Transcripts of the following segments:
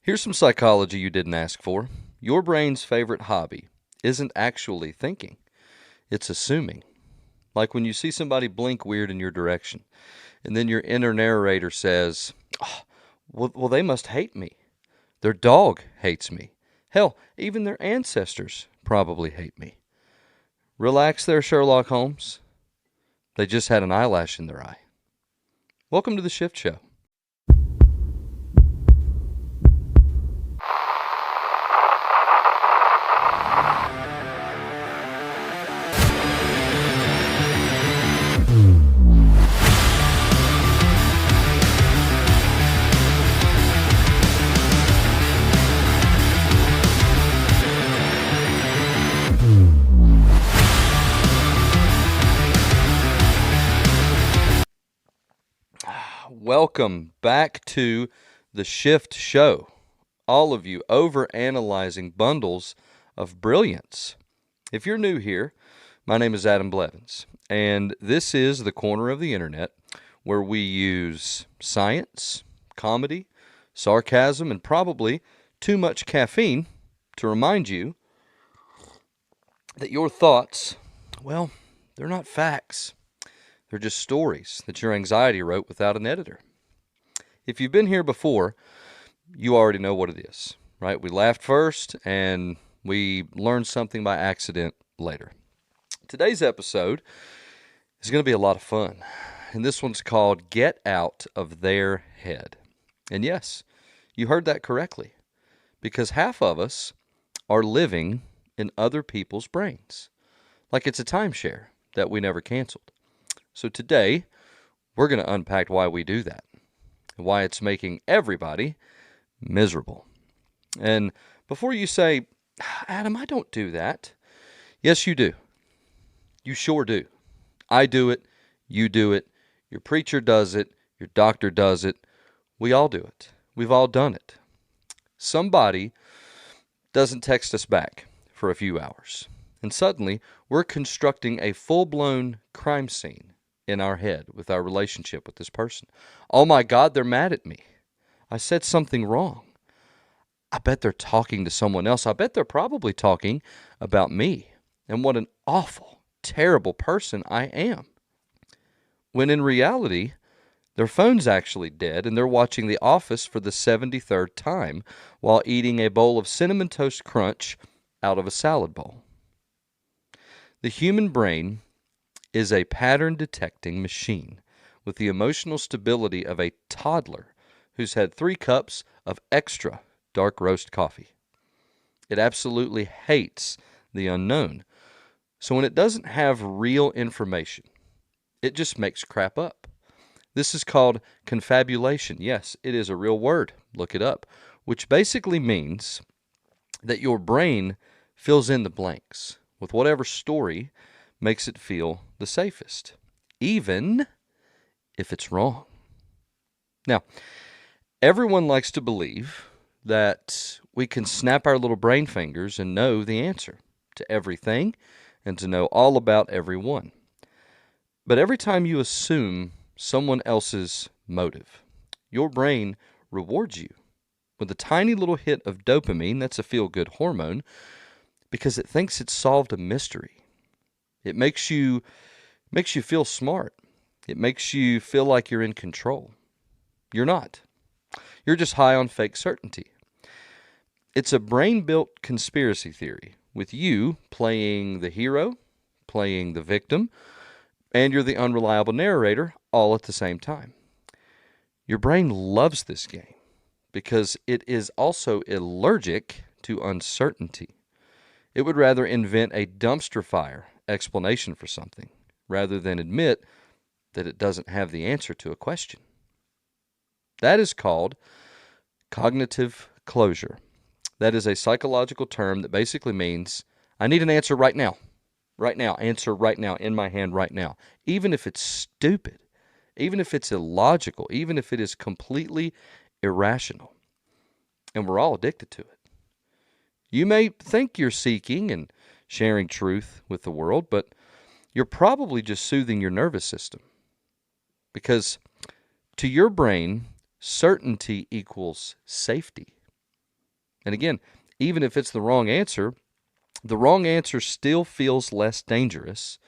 Here's some psychology you didn't ask for. Your brain's favorite hobby isn't actually thinking, it's assuming. Like when you see somebody blink weird in your direction, and then your inner narrator says, "Oh, well, they must hate me. Their dog hates me. Hell, even their ancestors probably hate me." Relax there, Sherlock Holmes. They just had an eyelash in their eye. Welcome to the Shift Show. Welcome back to the Shift Show. All of you overanalyzing bundles of brilliance. If you're new here, my name is Adam Blevins, and this is the corner of the internet where we use science, comedy, sarcasm, and probably too much caffeine to remind you that your thoughts, well, they're not facts. They're just stories that your anxiety wrote without an editor. If you've been here before, you already know what it is, right? We laughed first and we learned something by accident later. Today's episode is going to be a lot of fun, and this one's called Get Out of Their Head. And yes, you heard that correctly, because half of us are living in other people's brains, like it's a timeshare that we never canceled. So today, we're going to unpack why we do that, and why it's making everybody miserable. And before you say, "Adam, I don't do that," yes, you do. You sure do. I do it. You do it. Your preacher does it. Your doctor does it. We all do it. We've all done it. Somebody doesn't text us back for a few hours, and suddenly we're constructing a full-blown crime scene in our head with our relationship with this person. Oh my God, they're mad at me. I said something wrong. I bet they're talking to someone else. I bet they're probably talking about me and what an awful, terrible person I am. When in reality, their phone's actually dead and they're watching The Office for the 73rd time while eating a bowl of Cinnamon Toast Crunch out of a salad bowl. The human brain is a pattern-detecting machine with the emotional stability of a toddler who's had 3 cups of extra dark roast coffee. It absolutely hates the unknown. So when it doesn't have real information, it just makes crap up. This is called confabulation. Yes, it is a real word. Look it up. Which basically means that your brain fills in the blanks with whatever story makes it feel the safest, even if it's wrong. Now, everyone likes to believe that we can snap our little brain fingers and know the answer to everything and to know all about everyone. But every time you assume someone else's motive, your brain rewards you with a tiny little hit of dopamine. That's a feel-good hormone, because it thinks it's solved a mystery. It makes you feel smart. It makes you feel like you're in control. You're not. You're just high on fake certainty. It's a brain-built conspiracy theory with you playing the hero, playing the victim, and you're the unreliable narrator all at the same time. Your brain loves this game because it is also allergic to uncertainty. It would rather invent a dumpster fire explanation for something rather than admit that it doesn't have the answer to a question. That is called cognitive closure. That is a psychological term that basically means I need an answer right now. Right now. Answer right now, in my hand right now. Even if it's stupid, even if it's illogical, even if it is completely irrational. And we're all addicted to it. You may think you're seeking and sharing truth with the world, but you're probably just soothing your nervous system. Because to your brain, certainty equals safety. And again, even if it's the wrong answer still feels less dangerous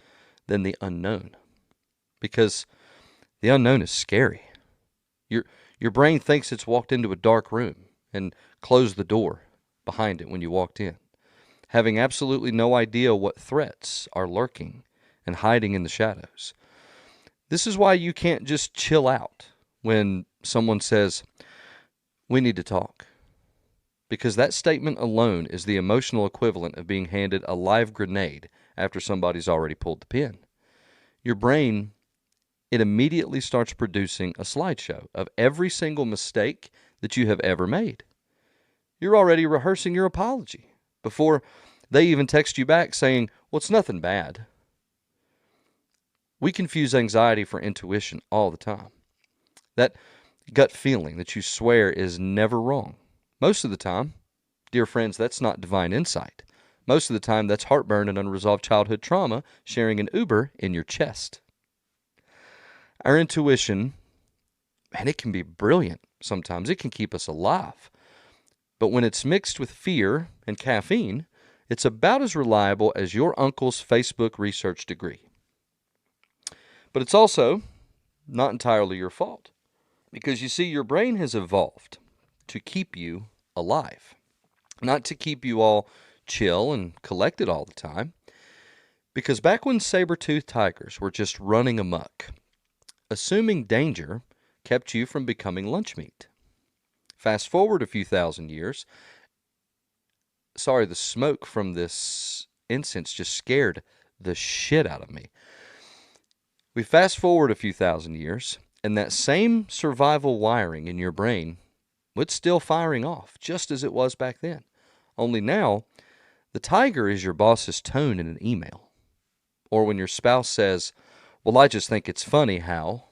than the unknown, because the unknown is scary. Your brain thinks it's walked into a dark room and closed the door behind it when you walked in, having absolutely no idea what threats are lurking and hiding in the shadows. This is why you can't just chill out when someone says, "We need to talk." Because that statement alone is the emotional equivalent of being handed a live grenade after somebody's already pulled the pin. Your brain, it immediately starts producing a slideshow of every single mistake that you have ever made. You're already rehearsing your apology before they even text you back saying, "Well, it's nothing bad." We confuse anxiety for intuition all the time. That gut feeling that you swear is never wrong. Most of the time, dear friends, that's not divine insight. Most of the time, that's heartburn and unresolved childhood trauma sharing an Uber in your chest. Our intuition, man, it can be brilliant sometimes. It can keep us alive. But when it's mixed with fear and caffeine, it's about as reliable as your uncle's Facebook research degree. But it's also not entirely your fault, because you see, your brain has evolved to keep you alive, not to keep you all chill and collected all the time. Because back when saber-toothed tigers were just running amok, assuming danger kept you from becoming lunch meat. Fast forward a few thousand years. Sorry, the smoke from this incense just scared the shit out of me. We fast forward a few thousand years, and that same survival wiring in your brain, it's still firing off, just as it was back then. Only now, the tiger is your boss's tone in an email. Or when your spouse says, "Well, I just think it's funny how."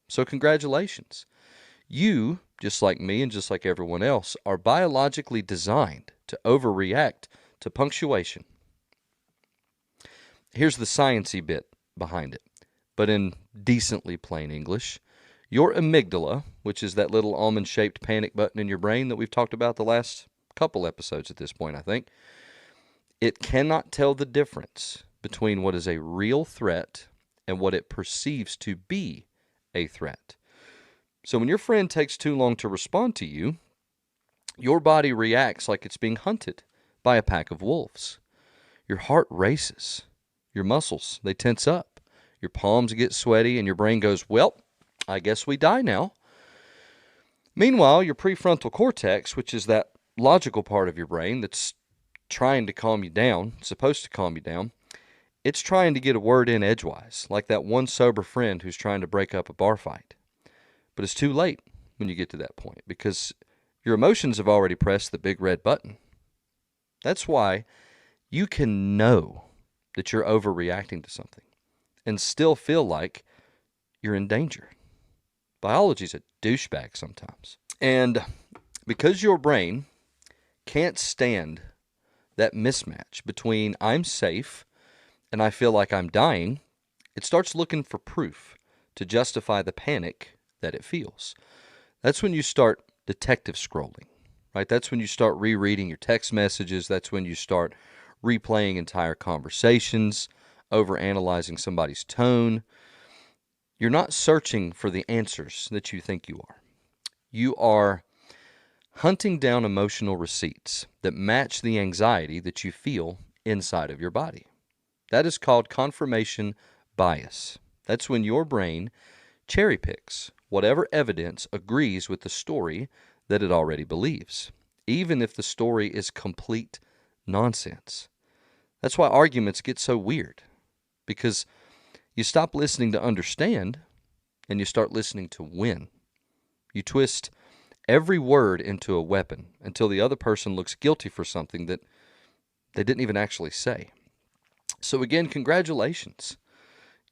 So congratulations. You, just like me and just like everyone else, are biologically designed to overreact to punctuation. Here's the sciencey bit behind it, but in decently plain English. Your amygdala, which is that little almond-shaped panic button in your brain that we've talked about the last couple episodes at this point, I think, it cannot tell the difference between what is a real threat and what it perceives to be a threat. So when your friend takes too long to respond to you, your body reacts like it's being hunted by a pack of wolves. Your heart races. Your muscles, they tense up. Your palms get sweaty, and your brain goes, "Well, I guess we die now." Meanwhile, your prefrontal cortex, which is that logical part of your brain that's trying to calm you down, supposed to calm you down, it's trying to get a word in edgewise, like that one sober friend who's trying to break up a bar fight. But it's too late when you get to that point, because your emotions have already pressed the big red button. That's why you can know that you're overreacting to something and still feel like you're in danger. Biology's a douchebag sometimes. And because your brain can't stand that mismatch between I'm safe and I feel like I'm dying, it starts looking for proof to justify the panic that it feels. That's when you start detective scrolling, right? That's when you start rereading your text messages. That's when you start replaying entire conversations, overanalyzing somebody's tone. You're not searching for the answers that you think you are. You are hunting down emotional receipts that match the anxiety that you feel inside of your body. That is called confirmation bias. That's when your brain cherry picks whatever evidence agrees with the story that it already believes, even if the story is complete nonsense. That's why arguments get so weird, because you stop listening to understand and you start listening to win. You twist every word into a weapon until the other person looks guilty for something that they didn't even actually say. So again, congratulations.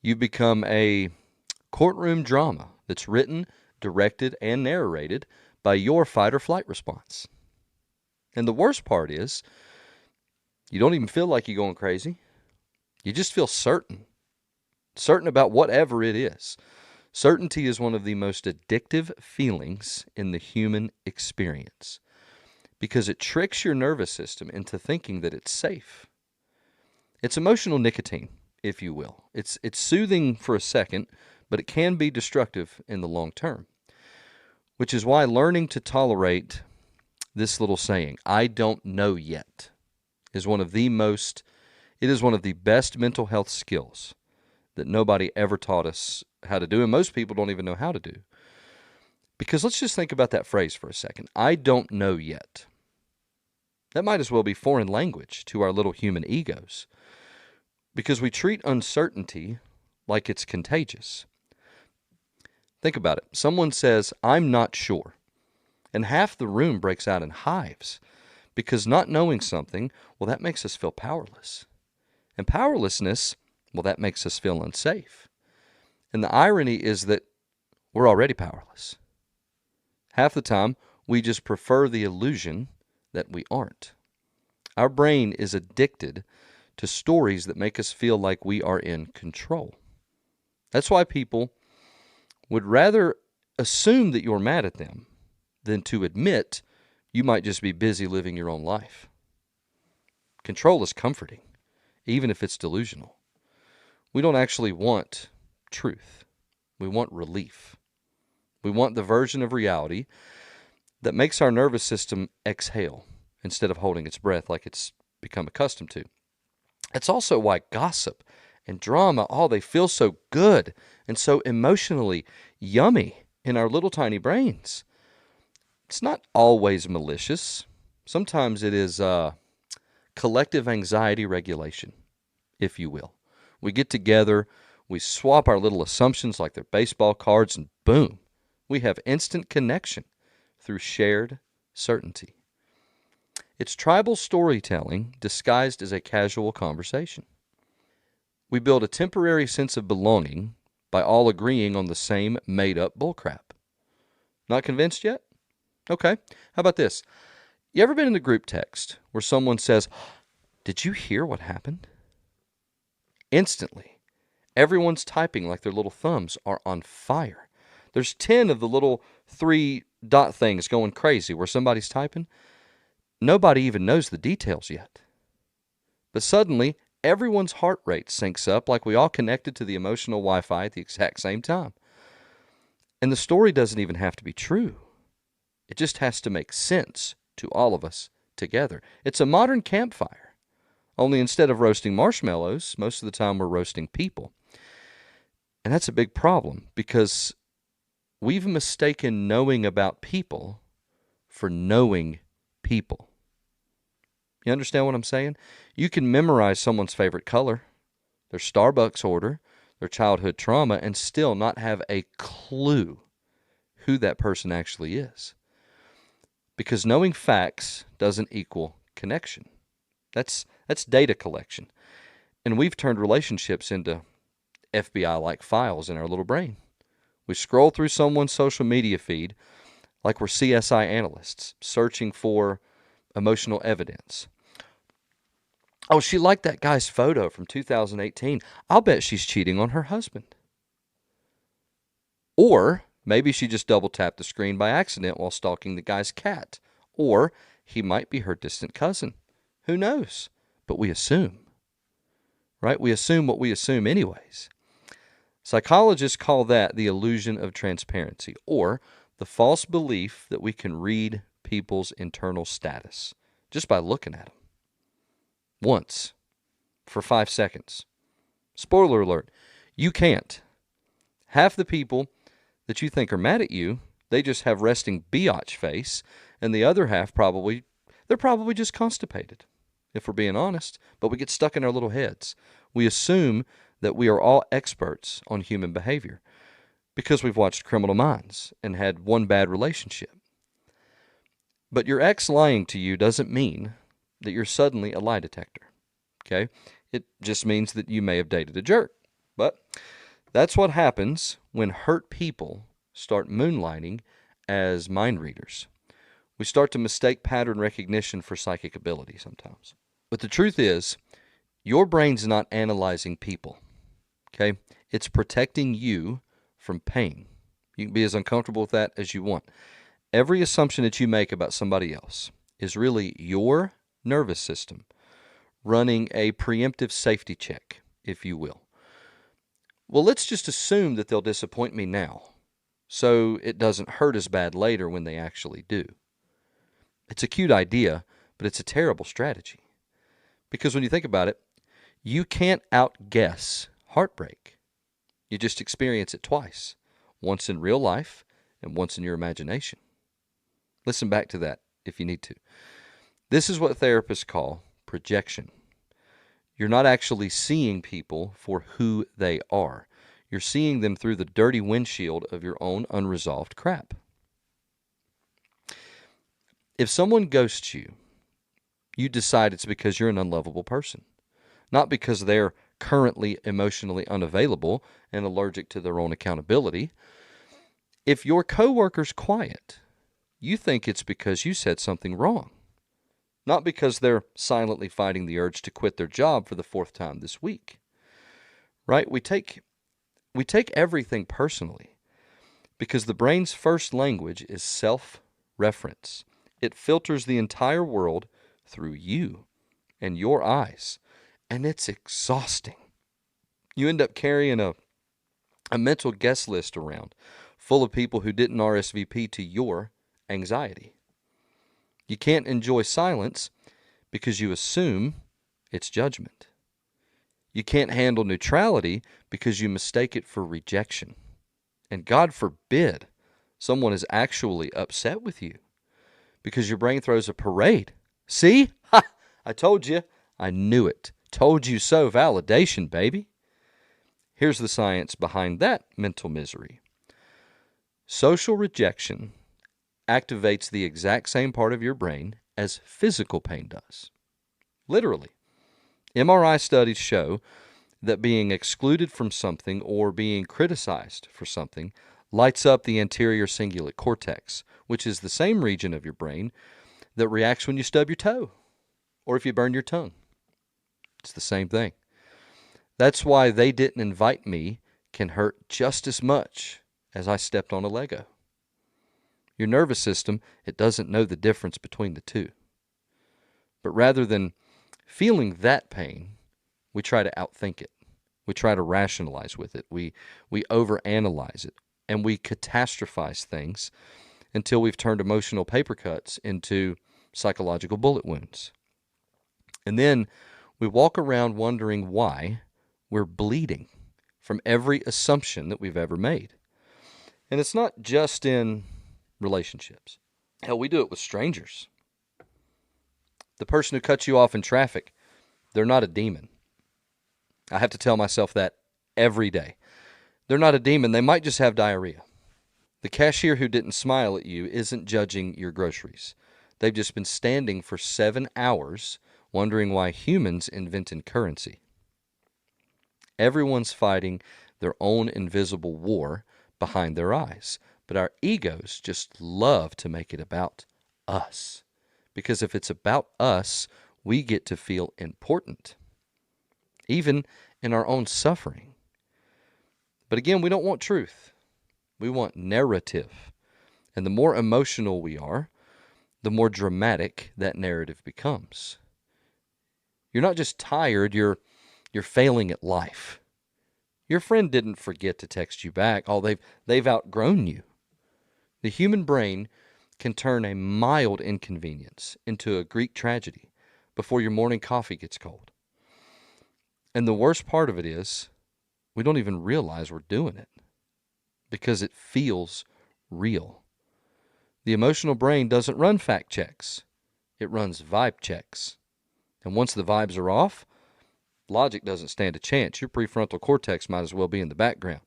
You've become a courtroom drama that's written, directed, and narrated by your fight or flight response. And the worst part is, you don't even feel like you're going crazy. You just feel certain about whatever it is. Certainty is one of the most addictive feelings in the human experience, because it tricks your nervous system into thinking that it's safe. It's emotional nicotine, if you will. It's soothing for a second, but it can be destructive in the long term, which is why learning to tolerate this little saying, "I don't know yet," is one of the best mental health skills that nobody ever taught us how to do, and most people don't even know how to do. Because let's just think about that phrase for a second. I don't know yet. That might as well be foreign language to our little human egos, because we treat uncertainty like it's contagious. Think about it. Someone says, "I'm not sure," and half the room breaks out in hives, because not knowing something, well, that makes us feel powerless. And powerlessness, well, that makes us feel unsafe. And the irony is that we're already powerless. Half the time, we just prefer the illusion that we aren't. Our brain is addicted to stories that make us feel like we are in control. That's why people would rather assume that you're mad at them than to admit you might just be busy living your own life. Control is comforting, even if it's delusional. We don't actually want truth. We want relief. We want the version of reality that makes our nervous system exhale instead of holding its breath like it's become accustomed to. It's also why gossip and drama, they feel so good and so emotionally yummy in our little tiny brains. It's not always malicious. Sometimes it is collective anxiety regulation, if you will. We get together, we swap our little assumptions like they're baseball cards, and boom, we have instant connection through shared certainty. It's tribal storytelling disguised as a casual conversation. We build a temporary sense of belonging by all agreeing on the same made-up bullcrap. Not convinced yet? Okay. How about this? You ever been in a group text where someone says, "Did you hear what happened?" Instantly, everyone's typing like their little thumbs are on fire. There's 10 of the little 3-dot things going crazy where somebody's typing. Nobody even knows the details yet. But suddenly, everyone's heart rate syncs up like we all connected to the emotional Wi-Fi at the exact same time. And the story doesn't even have to be true. It just has to make sense to all of us together. It's a modern campfire. Only instead of roasting marshmallows, most of the time we're roasting people. And that's a big problem because we've mistaken knowing about people for knowing people. You understand what I'm saying? You can memorize someone's favorite color, their Starbucks order, their childhood trauma, and still not have a clue who that person actually is. Because knowing facts doesn't equal connection. That's data collection. And we've turned relationships into FBI-like files in our little brain. We scroll through someone's social media feed like we're CSI analysts searching for emotional evidence. "Oh, she liked that guy's photo from 2018. I'll bet she's cheating on her husband." Or maybe she just double-tapped the screen by accident while stalking the guy's cat. Or he might be her distant cousin. Who knows? But we assume. Right? We assume what we assume anyways. Psychologists call that the illusion of transparency, or the false belief that we can read people's internal status just by looking at them. Once, for 5 seconds. Spoiler alert, you can't. Half the people that you think are mad at you, they just have resting biatch face, and the other half they're probably just constipated, if we're being honest, but we get stuck in our little heads. We assume that we are all experts on human behavior because we've watched Criminal Minds and had one bad relationship. But your ex lying to you doesn't mean that you're suddenly a lie detector, okay? It just means that you may have dated a jerk. But that's what happens when hurt people start moonlighting as mind readers. We start to mistake pattern recognition for psychic ability sometimes. But the truth is, your brain's not analyzing people, okay? It's protecting you from pain. You can be as uncomfortable with that as you want. Every assumption that you make about somebody else, is really your nervous system running a preemptive safety check, if you will. Well, let's just assume that they'll disappoint me now, so it doesn't hurt as bad later when they actually do. It's a cute idea, but it's a terrible strategy. Because when you think about it, you can't outguess heartbreak. You just experience it twice, once in real life and once in your imagination. Listen back to that if you need to. This is what therapists call projection. You're not actually seeing people for who they are. You're seeing them through the dirty windshield of your own unresolved crap. If someone ghosts you, you decide it's because you're an unlovable person, not because they're currently emotionally unavailable and allergic to their own accountability. If your coworker's quiet, you think it's because you said something wrong, not because they're silently fighting the urge to quit their job for the 4th time this week. Right? We take everything personally because the brain's first language is self-reference. It filters the entire world through you and your eyes, and it's exhausting. You end up carrying a mental guest list around full of people who didn't RSVP to your anxiety. You can't enjoy silence because you assume it's judgment. You can't handle neutrality because you mistake it for rejection. And God forbid someone is actually upset with you because your brain throws a parade. See? Ha! I told you. I knew it. Told you so. Validation, baby. Here's the science behind that mental misery. Social rejection activates the exact same part of your brain as physical pain does. Literally. MRI studies show that being excluded from something or being criticized for something lights up the anterior cingulate cortex, which is the same region of your brain that reacts when you stub your toe or if you burn your tongue. It's the same thing. That's why they didn't invite me can hurt just as much as I stepped on a Lego. Your nervous system, it doesn't know the difference between the two. But rather than feeling that pain, we try to outthink it. We try to rationalize with it. We overanalyze it. And we catastrophize things until we've turned emotional paper cuts into psychological bullet wounds. And then we walk around wondering why we're bleeding from every assumption that we've ever made. And it's not just in relationships. Hell, we do it with strangers. The person who cuts you off in traffic, they're not a demon. I have to tell myself that every day. They're not a demon. They might just have diarrhea. The cashier who didn't smile at you isn't judging your groceries. They've just been standing for 7 hours wondering why humans invented currency. Everyone's fighting their own invisible war behind their eyes. But our egos just love to make it about us. Because if it's about us, we get to feel important. Even in our own suffering. But again, we don't want truth. We want narrative. And the more emotional we are, the more dramatic that narrative becomes. You're not just tired, you're failing at life. Your friend didn't forget to text you back. They've outgrown you. The human brain can turn a mild inconvenience into a Greek tragedy before your morning coffee gets cold. And the worst part of it is, we don't even realize we're doing it because it feels real. The emotional brain doesn't run fact checks. It runs vibe checks. And once the vibes are off, logic doesn't stand a chance. Your prefrontal cortex might as well be in the background.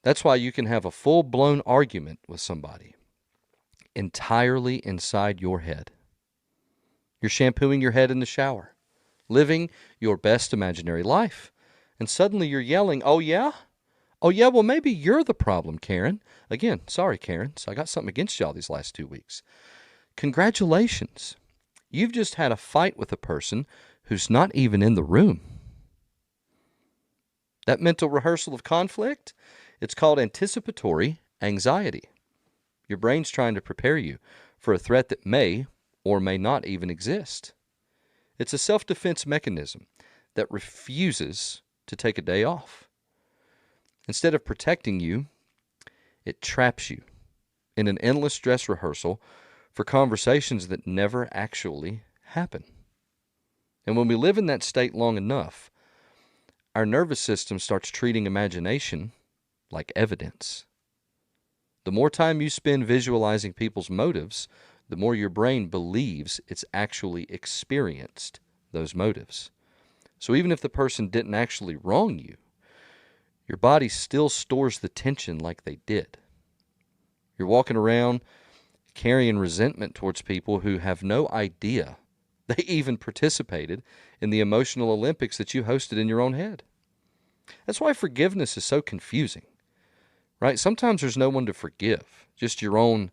That's why you can have a full-blown argument with somebody entirely inside your head. You're shampooing your head in the shower, living your best imaginary life. And suddenly you're yelling, oh yeah? Oh yeah, well maybe you're the problem, Karen. Again, sorry, Karen. So I got something against y'all these last 2 weeks. Congratulations. You've just had a fight with a person who's not even in the room. That mental rehearsal of conflict, it's called anticipatory anxiety. Your brain's trying to prepare you for a threat that may or may not even exist. It's a self-defense mechanism that refuses to take a day off. Instead of protecting you, it traps you in an endless dress rehearsal for conversations that never actually happen. And when we live in that state long enough, our nervous system starts treating imagination like evidence. The more time you spend visualizing people's motives, the more your brain believes it's actually experienced those motives. So even if the person didn't actually wrong you, your body still stores the tension like they did. You're walking around carrying resentment towards people who have no idea they even participated in the emotional Olympics that you hosted in your own head. That's why forgiveness is so confusing, right? Sometimes there's no one to forgive, just your own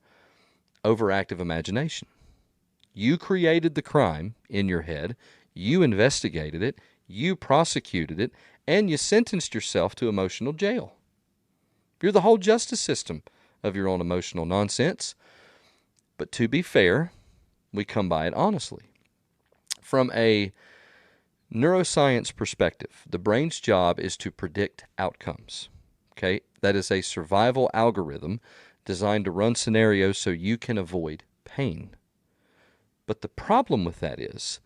overactive imagination. You created the crime in your head, you investigated it, you prosecuted it, and you sentenced yourself to emotional jail. You're the whole justice system of your own emotional nonsense. But to be fair, we come by it honestly. From a neuroscience perspective, the brain's job is to predict outcomes. Okay? That is a survival algorithm designed to run scenarios so you can avoid pain. But the problem with that is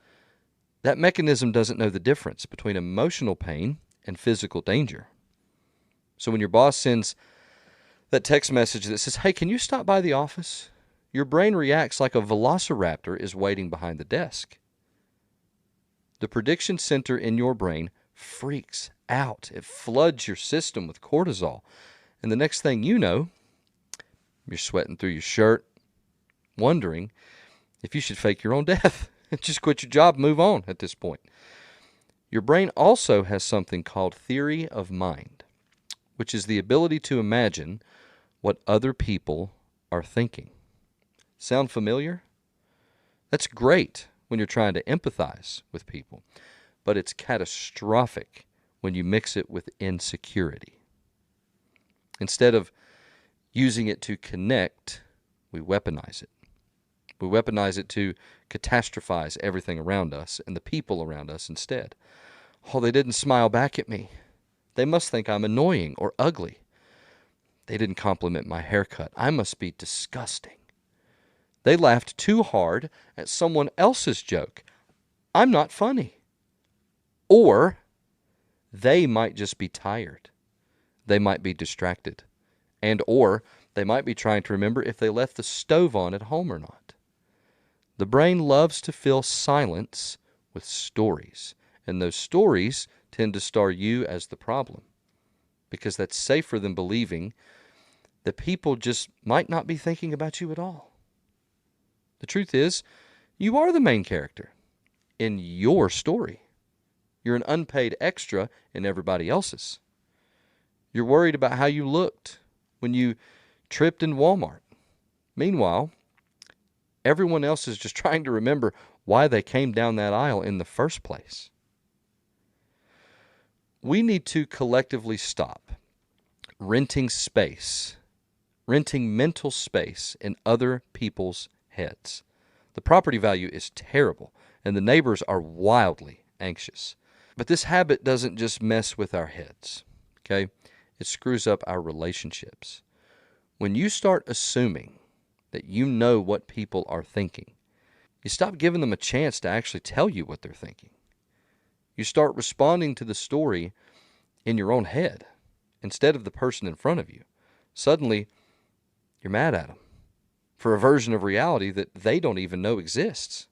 that mechanism doesn't know the difference between emotional pain and physical danger. So when your boss sends that text message that says, "Hey, can you stop by the office?" your brain reacts like a velociraptor is waiting behind the desk. The prediction center in your brain freaks out. It floods your system with cortisol. And the next thing you know, you're sweating through your shirt, wondering if you should fake your own death. Just quit your job, move on at this point. Your brain also has something called theory of mind, which is the ability to imagine what other people are thinking. Sound familiar? That's great when you're trying to empathize with people, but it's catastrophic when you mix it with insecurity. Instead of using it to connect, we weaponize it. We weaponize it to catastrophize everything around us and the people around us instead. Oh, they didn't smile back at me. They must think I'm annoying or ugly. They didn't compliment my haircut. I must be disgusting. They laughed too hard at someone else's joke. I'm not funny. Or they might just be tired. They might be distracted. Or they might be trying to remember if they left the stove on at home or not. The brain loves to fill silence with stories. And those stories tend to star you as the problem, because that's safer than believing that people just might not be thinking about you at all. The truth is, you are the main character in your story. You're an unpaid extra in everybody else's. You're worried about how you looked when you tripped in Walmart. Meanwhile, everyone else is just trying to remember why they came down that aisle in the first place. We need to collectively stop renting mental space in other people's heads. The property value is terrible, and the neighbors are wildly anxious. But this habit doesn't just mess with our heads, okay? It screws up our relationships. When you start assuming that you know what people are thinking, you stop giving them a chance to actually tell you what they're thinking. You start responding to the story in your own head instead of the person in front of you. Suddenly, you're mad at them for a version of reality that they don't even know exists.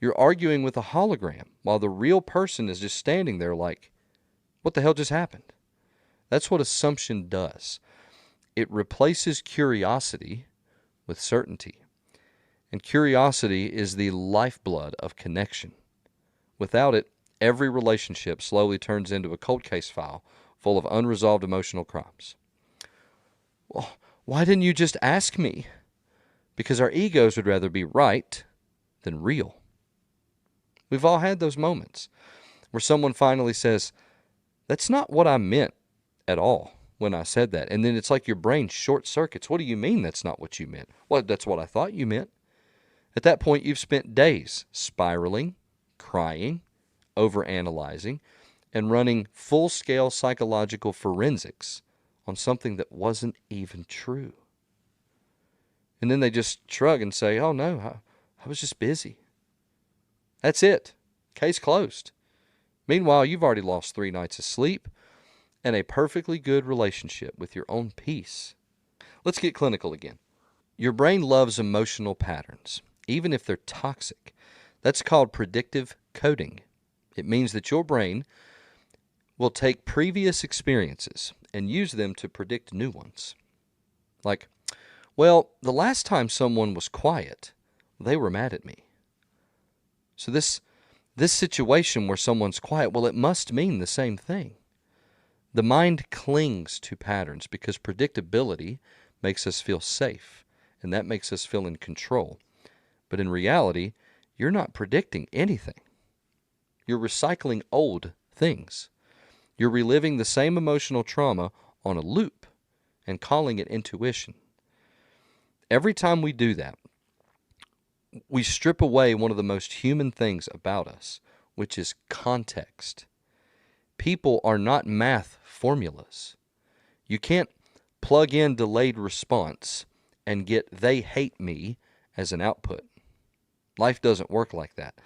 You're arguing with a hologram while the real person is just standing there like, what the hell just happened? That's what assumption does. It replaces curiosity with certainty. And curiosity is the lifeblood of connection. Without it, every relationship slowly turns into a cold case file full of unresolved emotional crimes. Well, why didn't you just ask me? Because our egos would rather be right than real. We've all had those moments where someone finally says, "That's not what I meant at all when I said that." And then it's like your brain short circuits. What do you mean that's not what you meant? Well, that's what I thought you meant. At that point, you've spent days spiraling, crying, overanalyzing, and running full-scale psychological forensics on something that wasn't even true. And then they just shrug and say, oh no, I was just busy. That's it. Case closed. Meanwhile, you've already lost 3 nights of sleep and a perfectly good relationship with your own peace. Let's get clinical again. Your brain loves emotional patterns, even if they're toxic. That's called predictive coding. It means that your brain will take previous experiences and use them to predict new ones. Like, well, the last time someone was quiet, they were mad at me. So this situation where someone's quiet, well, it must mean the same thing. The mind clings to patterns because predictability makes us feel safe, and that makes us feel in control. But in reality, you're not predicting anything. You're recycling old things. You're reliving the same emotional trauma on a loop and calling it intuition. Every time we do that, we strip away one of the most human things about us, which is context. People are not math formulas. You can't plug in delayed response and get "they hate me" as an output. Life doesn't work like that.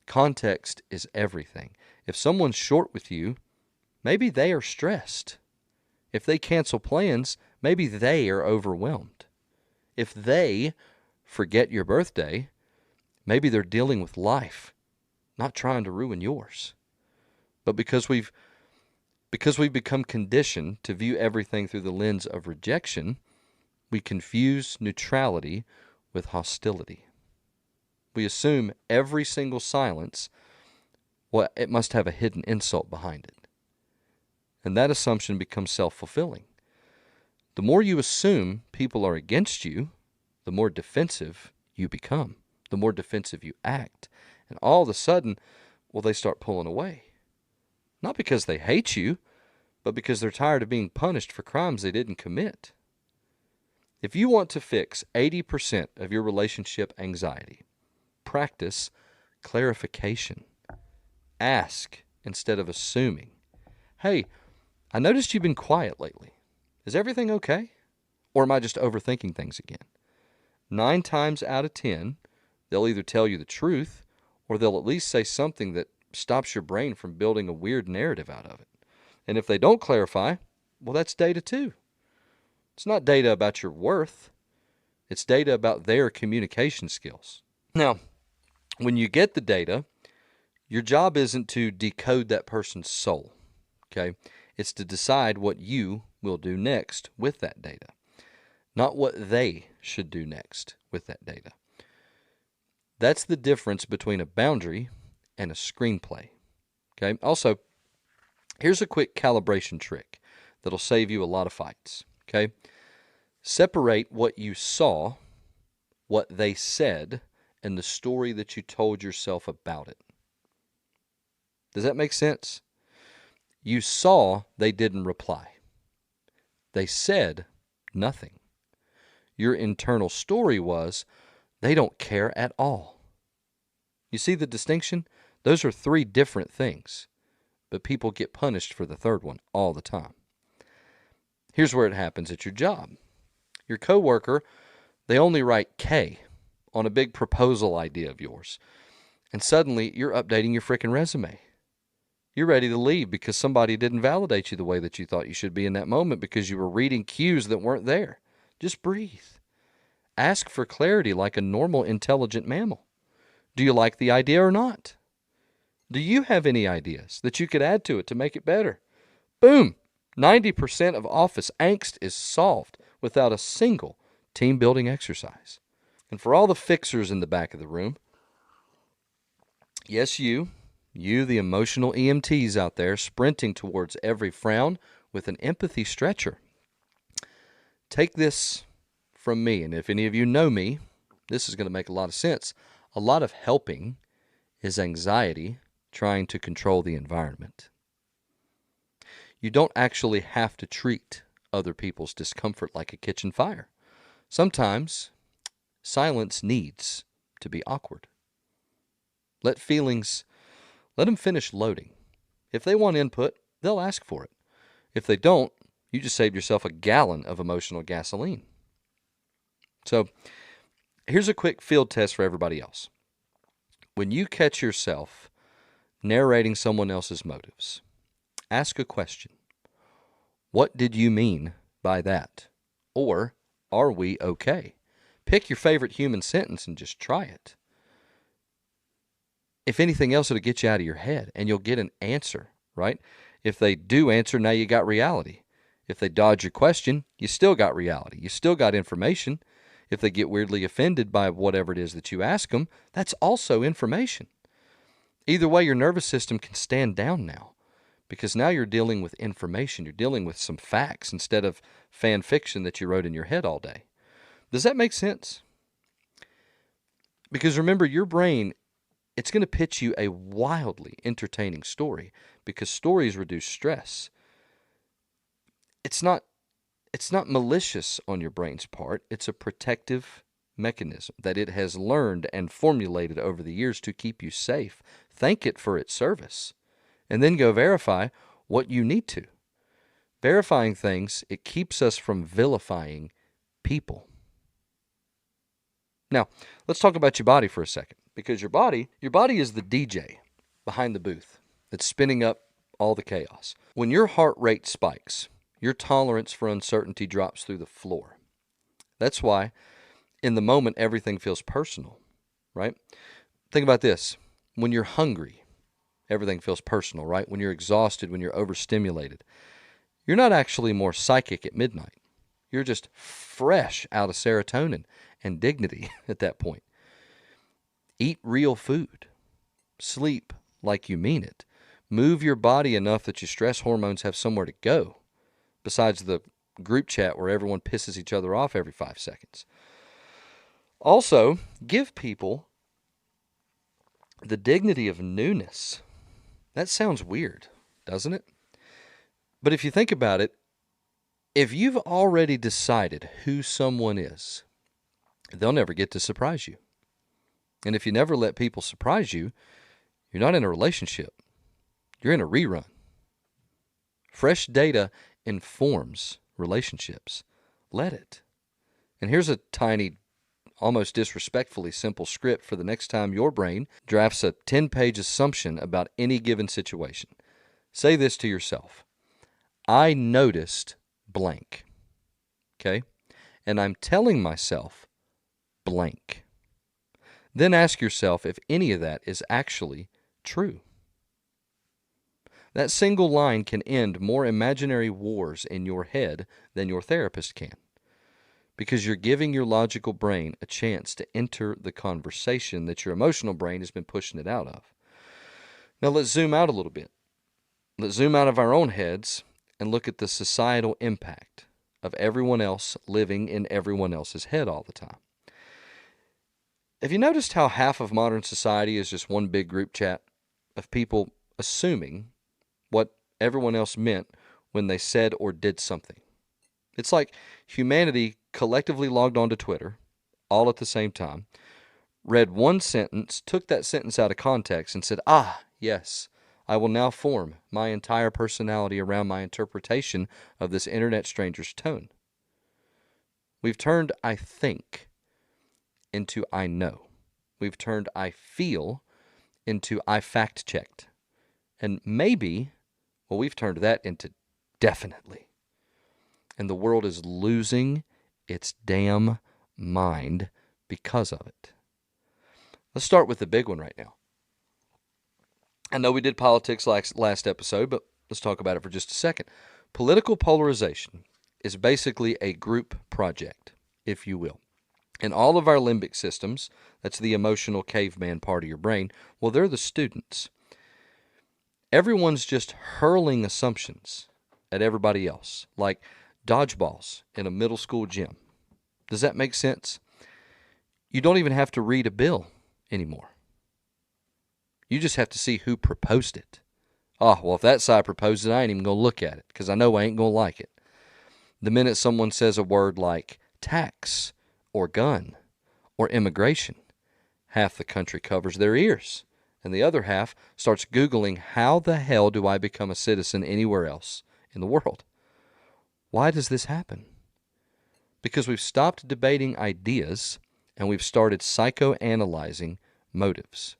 Context is everything. If someone's short with you, maybe they are stressed. If they cancel plans, maybe they are overwhelmed. If they forget your birthday, maybe they're dealing with life, not trying to ruin yours. But because we've become conditioned to view everything through the lens of rejection, we confuse neutrality with hostility. We assume every single silence, well, it must have a hidden insult behind it. And that assumption becomes self-fulfilling. The more you assume people are against you, the more defensive you become, the more defensive you act. And all of a sudden, well, they start pulling away. Not because they hate you, but because they're tired of being punished for crimes they didn't commit. If you want to fix 80% of your relationship anxiety, practice clarification. Ask instead of assuming. Hey, I noticed you've been quiet lately. Is everything okay? Or am I just overthinking things again? 9 times out of 10, they'll either tell you the truth or they'll at least say something that stops your brain from building a weird narrative out of it. And if they don't clarify, well, that's data too. It's not data about your worth. It's data about their communication skills. Now, when you get the data, your job isn't to decode that person's soul, okay? It's to decide what you will do next with that data, not what they should do next with that data. That's the difference between a boundary and a screenplay, okay? Also, here's a quick calibration trick that'll save you a lot of fights, okay? Separate what you saw, what they said, and the story that you told yourself about it. Does that make sense? You saw they didn't reply. They said nothing. Your internal story was, they don't care at all. You see the distinction? Those are 3 different things, but people get punished for the third one all the time. Here's where it happens at your job. Your coworker, they only write K on a big proposal idea of yours, and suddenly you're updating your frickin' resume. You're ready to leave because somebody didn't validate you the way that you thought you should be in that moment because you were reading cues that weren't there. Just breathe. Ask for clarity like a normal, intelligent mammal. Do you like the idea or not? Do you have any ideas that you could add to it to make it better? Boom! 90% of office angst is solved without a single team-building exercise. And for all the fixers in the back of the room, yes, you, the emotional EMTs out there sprinting towards every frown with an empathy stretcher. Take this from me, and if any of you know me, this is going to make a lot of sense. A lot of helping is anxiety trying to control the environment. You don't actually have to treat other people's discomfort like a kitchen fire. Sometimes silence needs to be awkward. Let them finish loading. If they want input, they'll ask for it. If they don't, you just saved yourself a gallon of emotional gasoline. So here's a quick field test for everybody else. When you catch yourself narrating someone else's motives, ask a question. What did you mean by that? Or, are we okay? Pick your favorite human sentence and just try it. If anything else, it'll get you out of your head, and you'll get an answer, right? If they do answer, now you got reality. If they dodge your question, you still got reality. You still got information. If they get weirdly offended by whatever it is that you ask them, that's also information. Either way, your nervous system can stand down now, because now you're dealing with information. You're dealing with some facts instead of fan fiction that you wrote in your head all day. Does that make sense? Because remember, your brain, it's going to pitch you a wildly entertaining story because stories reduce stress. It's not malicious on your brain's part. It's a protective mechanism that it has learned and formulated over the years to keep you safe. Thank it for its service. And then go verify what you need to. Verifying things, it keeps us from vilifying people. Now, let's talk about your body for a second, because your body is the DJ behind the booth that's spinning up all the chaos. When your heart rate spikes, your tolerance for uncertainty drops through the floor. That's why, in the moment, everything feels personal, right? Think about this. When you're hungry, everything feels personal, right? When you're exhausted, when you're overstimulated, you're not actually more psychic at midnight. You're just fresh out of serotonin and dignity at that point. Eat real food. Sleep like you mean it. Move your body enough that your stress hormones have somewhere to go, besides the group chat where everyone pisses each other off every 5 seconds. Also, give people the dignity of newness. That sounds weird, doesn't it? But if you think about it, if you've already decided who someone is, they'll never get to surprise you. And if you never let people surprise you, you're not in a relationship. You're in a rerun. Fresh data informs relationships. Let it. And here's a tiny, almost disrespectfully simple script for the next time your brain drafts a 10-page assumption about any given situation. Say this to yourself. I noticed blank. Okay? And I'm telling myself blank. Then ask yourself if any of that is actually true. That single line can end more imaginary wars in your head than your therapist can, because you're giving your logical brain a chance to enter the conversation that your emotional brain has been pushing it out of. Now let's zoom out a little bit. Let's zoom out of our own heads and look at the societal impact of everyone else living in everyone else's head all the time. Have you noticed how half of modern society is just one big group chat of people assuming what everyone else meant when they said or did something? It's like humanity collectively logged onto Twitter, all at the same time, read one sentence, took that sentence out of context, and said, yes, I will now form my entire personality around my interpretation of this internet stranger's tone. We've turned I think into I know. We've turned I feel into I fact-checked. And maybe, we've turned that into definitely. And the world is losing its damn mind because of it. Let's start with the big one right now. I know we did politics last episode, but let's talk about it for just a second. Political polarization is basically a group project, if you will. And all of our limbic systems, that's the emotional caveman part of your brain, well, they're the students. Everyone's just hurling assumptions at everybody else, like dodgeballs in a middle school gym. Does that make sense? You don't even have to read a bill anymore. You just have to see who proposed it. If that side proposed it, I ain't even going to look at it because I know I ain't going to like it. The minute someone says a word like tax or gun or immigration, Half the country covers their ears, and the other half starts Googling, how the hell do I become a citizen anywhere else in the world? Why does this happen? Because we've stopped debating ideas and we've started psychoanalyzing motives.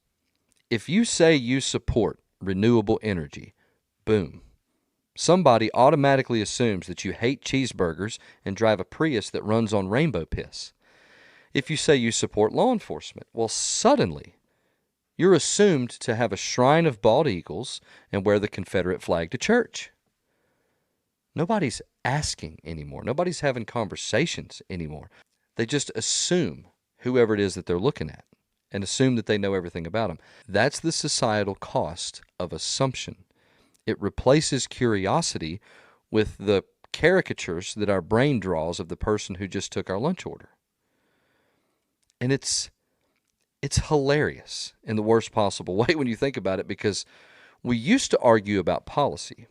If you say you support renewable energy, boom, somebody automatically assumes that you hate cheeseburgers and drive a Prius that runs on rainbow piss. If you say you support law enforcement, well, suddenly you're assumed to have a shrine of bald eagles and wear the Confederate flag to church. Nobody's asking anymore. Nobody's having conversations anymore. They just assume whoever it is that they're looking at and assume that they know everything about them. That's the societal cost of assumption. It replaces curiosity with the caricatures that our brain draws of the person who just took our lunch order. And it's hilarious in the worst possible way when you think about it, because we used to argue about policy.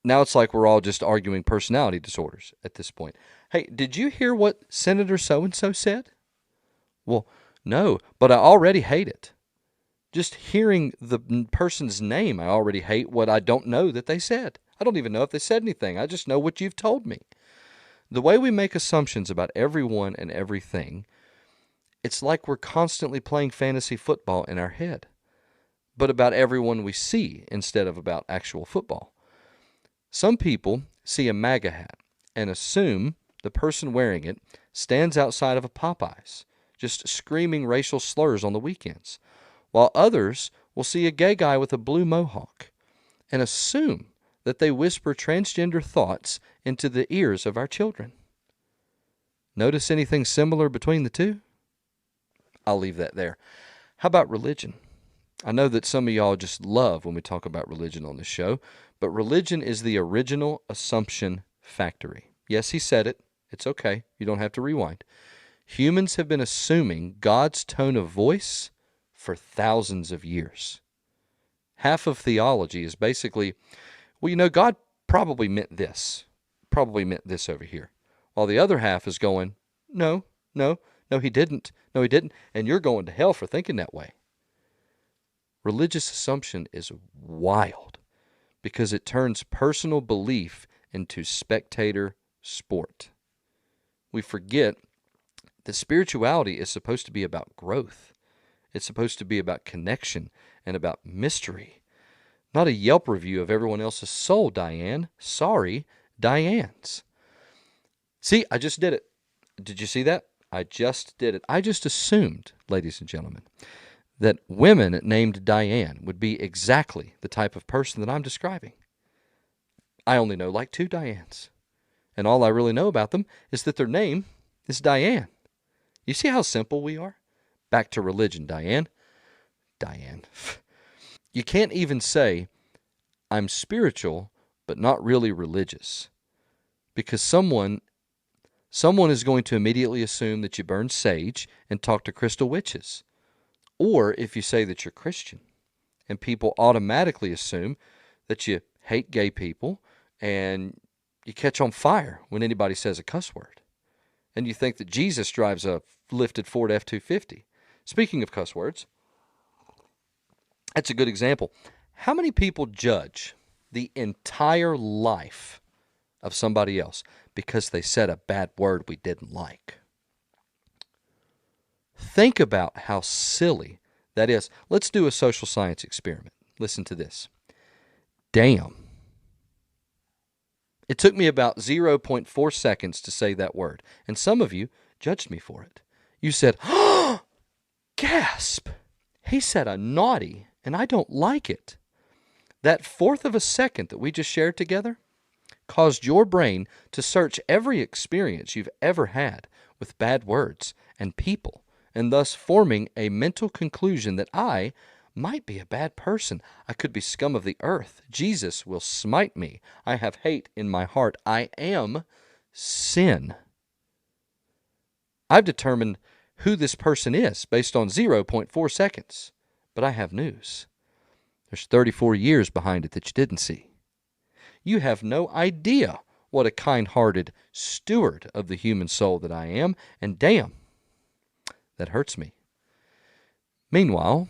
Now it's like we're all just arguing personality disorders at this point. Hey, did you hear what Senator so-and-so said? Well, no, but I already hate it. Just hearing the person's name, I already hate what I don't know that they said. I don't even know if they said anything. I just know what you've told me. The way we make assumptions about everyone and everything, it's like we're constantly playing fantasy football in our head, but about everyone we see instead of about actual football. Some people see a MAGA hat and assume the person wearing it stands outside of a Popeyes, just screaming racial slurs on the weekends, while others will see a gay guy with a blue mohawk and assume that they whisper transgender thoughts into the ears of our children. Notice anything similar between the two? I'll leave that there. How about religion? I know that some of y'all just love when we talk about religion on this show, but religion is the original assumption factory. Yes, he said it. It's okay. You don't have to rewind. Humans have been assuming God's tone of voice for thousands of years. Half of theology is basically, well, God probably meant this over here. While the other half is going, no, he didn't. No, he didn't. And you're going to hell for thinking that way. Religious assumption is wild because it turns personal belief into spectator sport. We forget that spirituality is supposed to be about growth. It's supposed to be about connection and about mystery. Not a Yelp review of everyone else's soul, Diane. Sorry, Diane's. See, I just did it. Did you see that? I just did it. I just assumed, ladies and gentlemen, that women named Diane would be exactly the type of person that I'm describing. I only know like 2 Dianes. And all I really know about them is that their name is Diane. You see how simple we are? Back to religion, Diane. Diane. You can't even say, I'm spiritual, but not really religious. Because someone is going to immediately assume that you burn sage and talk to crystal witches. Or if you say that you're Christian, and people automatically assume that you hate gay people and you catch on fire when anybody says a cuss word. And you think that Jesus drives a lifted Ford F-250. Speaking of cuss words, that's a good example. How many people judge the entire life of somebody else because they said a bad word we didn't like? Think about how silly that is. Let's do a social science experiment. Listen to this. Damn. It took me about 0.4 seconds to say that word, and some of you judged me for it. You said, oh, gasp. He said a naughty, and I don't like it. That 1/4 of a second that we just shared together caused your brain to search every experience you've ever had with bad words and people, and thus forming a mental conclusion that I might be a bad person. I could be scum of the earth. Jesus will smite me. I have hate in my heart. I am sin. I've determined who this person is based on 0.4 seconds. But I have news. There's 34 years behind it that you didn't see. You have no idea what a kind-hearted steward of the human soul that I am, and damn, that hurts me. Meanwhile,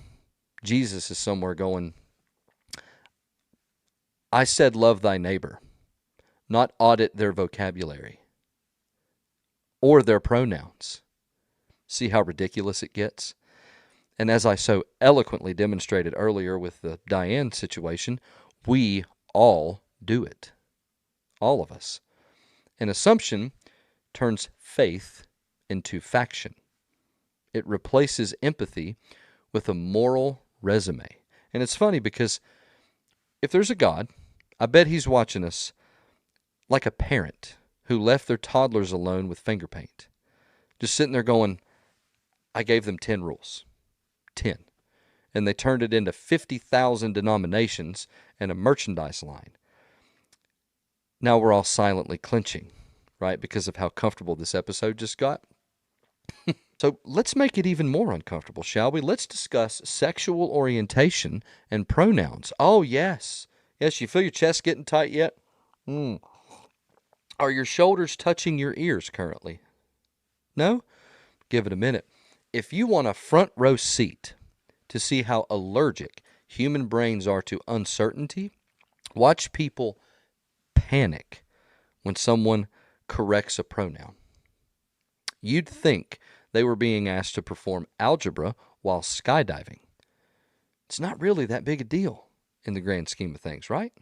Jesus is somewhere going, I said love thy neighbor, not audit their vocabulary or their pronouns. See how ridiculous it gets? And as I so eloquently demonstrated earlier with the Diane situation, we all do it. All of us. An assumption turns faith into faction. It replaces empathy with a moral resume. And it's funny because if there's a God, I bet he's watching us like a parent who left their toddlers alone with finger paint. Just sitting there going, I gave them 10 rules. 10. And they turned it into 50,000 denominations and a merchandise line. Now we're all silently clenching, right, because of how comfortable this episode just got. So let's make it even more uncomfortable, shall we? Let's discuss sexual orientation and pronouns. Oh, yes. Yes, you feel your chest getting tight yet? Are your shoulders touching your ears currently? No? Give it a minute. If you want a front row seat to see how allergic human brains are to uncertainty, watch people panic when someone corrects a pronoun. You'd think they were being asked to perform algebra while skydiving. It's not really that big a deal in the grand scheme of things, right?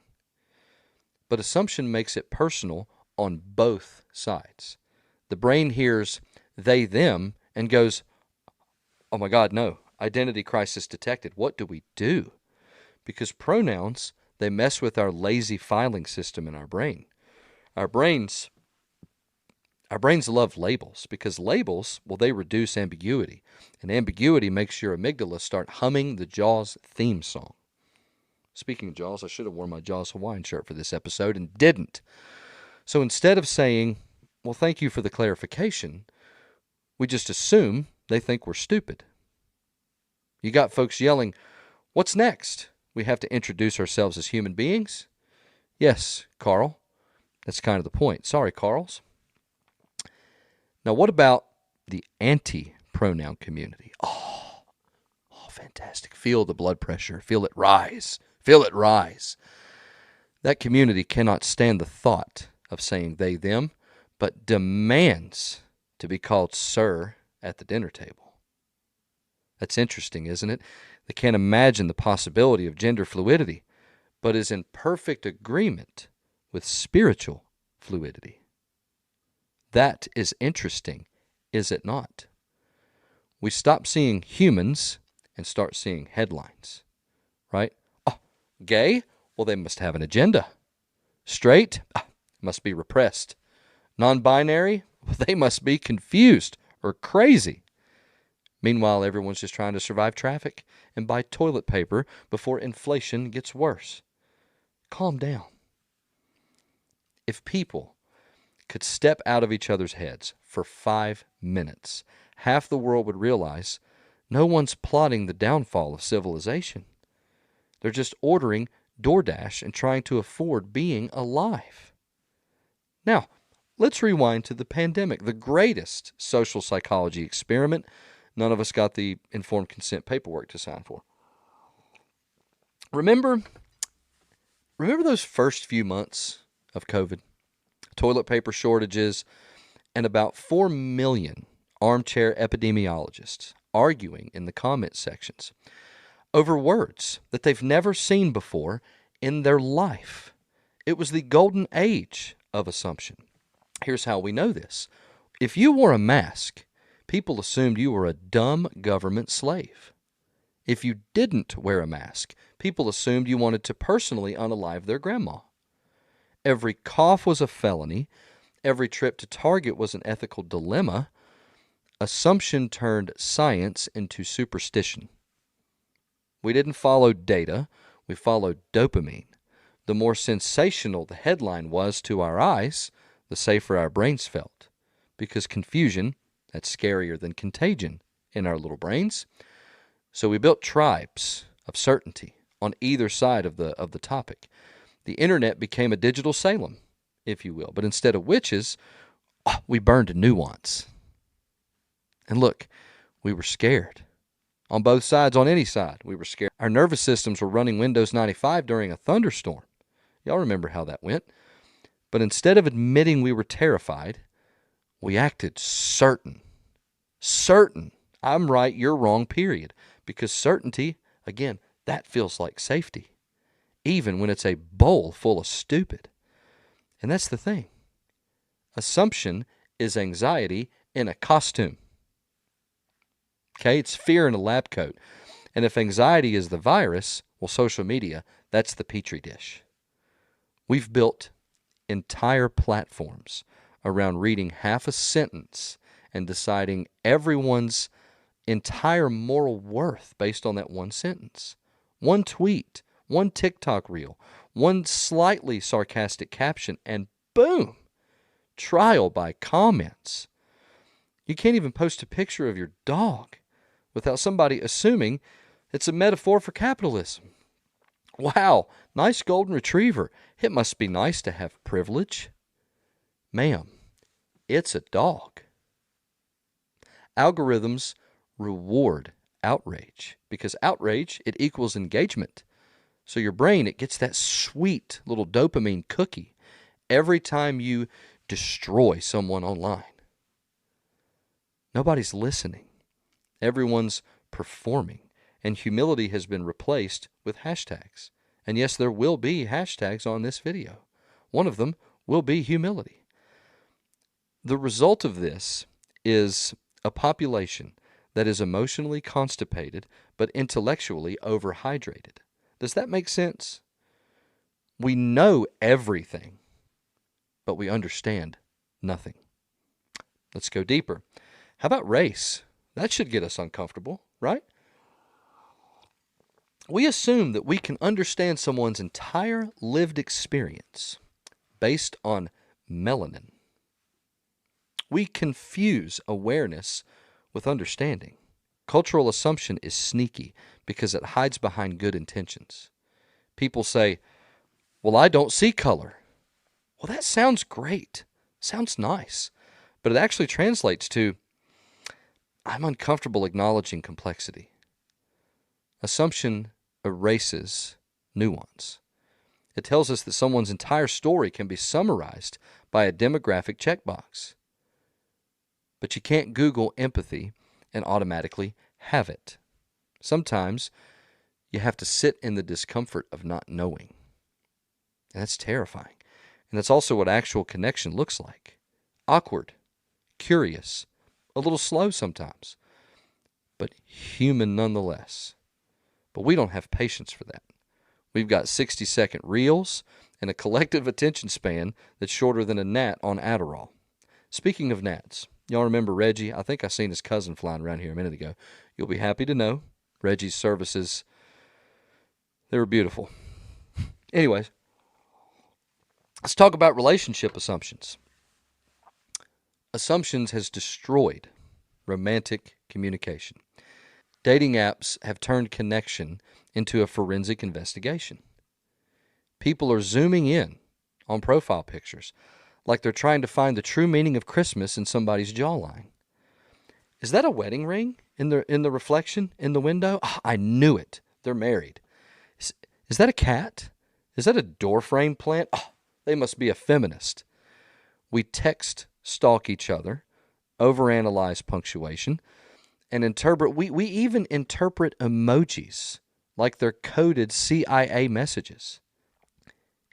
But assumption makes it personal on both sides. The brain hears they, them, and goes, oh my God, no, identity crisis detected. What do we do? Because pronouns, they mess with our lazy filing system in our brain. Our brains love labels because labels, well, they reduce ambiguity. And ambiguity makes your amygdala start humming the Jaws theme song. Speaking of Jaws, I should have worn my Jaws Hawaiian shirt for this episode and didn't. So instead of saying, well, thank you for the clarification, we just assume they think we're stupid. You got folks yelling, what's next? We have to introduce ourselves as human beings? Yes, Carl. That's kind of the point. Sorry, Carls. Now, what about the anti-pronoun community? Oh, fantastic. Feel the blood pressure. Feel it rise. Feel it rise. That community cannot stand the thought of saying they, them, but demands to be called sir at the dinner table. That's interesting, isn't it? They can't imagine the possibility of gender fluidity, but is in perfect agreement with spiritual fluidity. That is interesting, is it not? We stop seeing humans and start seeing headlines, right? Oh, gay? Well, they must have an agenda. Straight? Must be repressed. Non-binary? Well, they must be confused or crazy. Meanwhile, everyone's just trying to survive traffic and buy toilet paper before inflation gets worse. Calm down. If people could step out of each other's heads for 5 minutes, half the world would realize no one's plotting the downfall of civilization. They're just ordering DoorDash and trying to afford being alive. Now, let's rewind to the pandemic, the greatest social psychology experiment none of us got the informed consent paperwork to sign for. Remember those first few months of COVID? Toilet paper shortages, and about 4 million armchair epidemiologists arguing in the comment sections over words that they've never seen before in their life. It was the golden age of assumption. Here's how we know this. If you wore a mask, people assumed you were a dumb government slave. If you didn't wear a mask, people assumed you wanted to personally unalive their grandma. Every cough was a felony. Every trip to Target was an ethical dilemma. Assumption turned science into superstition. We didn't follow data. We followed dopamine. The more sensational the headline was to our eyes, the safer our brains felt. Because confusion, that's scarier than contagion in our little brains. So we built tribes of certainty on either side of the topic. The internet became a digital Salem, if you will. But instead of witches, we burned nuance. And look, we were scared. On both sides, on any side, we were scared. Our nervous systems were running Windows 95 during a thunderstorm. Y'all remember how that went. But instead of admitting we were terrified, we acted certain. Certain. I'm right, you're wrong, period. Because certainty, again, that feels like safety, even when it's a bowl full of stupid. And that's the thing. Assumption is anxiety in a costume. Okay, it's fear in a lab coat. And if anxiety is the virus, well, social media, that's the petri dish. We've built entire platforms around reading half a sentence and deciding everyone's entire moral worth based on that one sentence. One tweet, one TikTok reel, one slightly sarcastic caption, and boom, trial by comments. You can't even post a picture of your dog without somebody assuming it's a metaphor for capitalism. Wow, nice golden retriever. It must be nice to have privilege. Ma'am, it's a dog. Algorithms reward outrage because outrage, it equals engagement. So your brain, it gets that sweet little dopamine cookie every time you destroy someone online. Nobody's listening. Everyone's performing. And humility has been replaced with hashtags. And yes, there will be hashtags on this video. One of them will be humility. The result of this is a population that is emotionally constipated but intellectually overhydrated. Does that make sense? We know everything, but we understand nothing. Let's go deeper. How about race? That should get us uncomfortable, right? We assume that we can understand someone's entire lived experience based on melanin. We confuse awareness with understanding. Cultural assumption is sneaky because it hides behind good intentions. People say, well, I don't see color. Well, that sounds great. Sounds nice. But it actually translates to, I'm uncomfortable acknowledging complexity. Assumption erases nuance. It tells us that someone's entire story can be summarized by a demographic checkbox. But you can't Google empathy and automatically have it. Sometimes you have to sit in the discomfort of not knowing. And that's terrifying. And that's also what actual connection looks like. Awkward, curious, a little slow sometimes, but human nonetheless. But we don't have patience for that. We've got 60-second reels and a collective attention span that's shorter than a gnat on Adderall. Speaking of gnats, y'all remember Reggie? I think I seen his cousin flying around here a minute ago. You'll be happy to know Reggie's services, they were beautiful. Anyways, let's talk about relationship assumptions. Assumptions has destroyed romantic communication. Dating apps have turned connection into a forensic investigation. People are zooming in on profile pictures like they're trying to find the true meaning of Christmas in somebody's jawline. Is that a wedding ring in the reflection in the window? Oh, I knew it. They're married. Is that a cat? Is that a doorframe plant? Oh, they must be a feminist. We text stalk each other, overanalyze punctuation, and interpret. We even interpret emojis like they're coded CIA messages.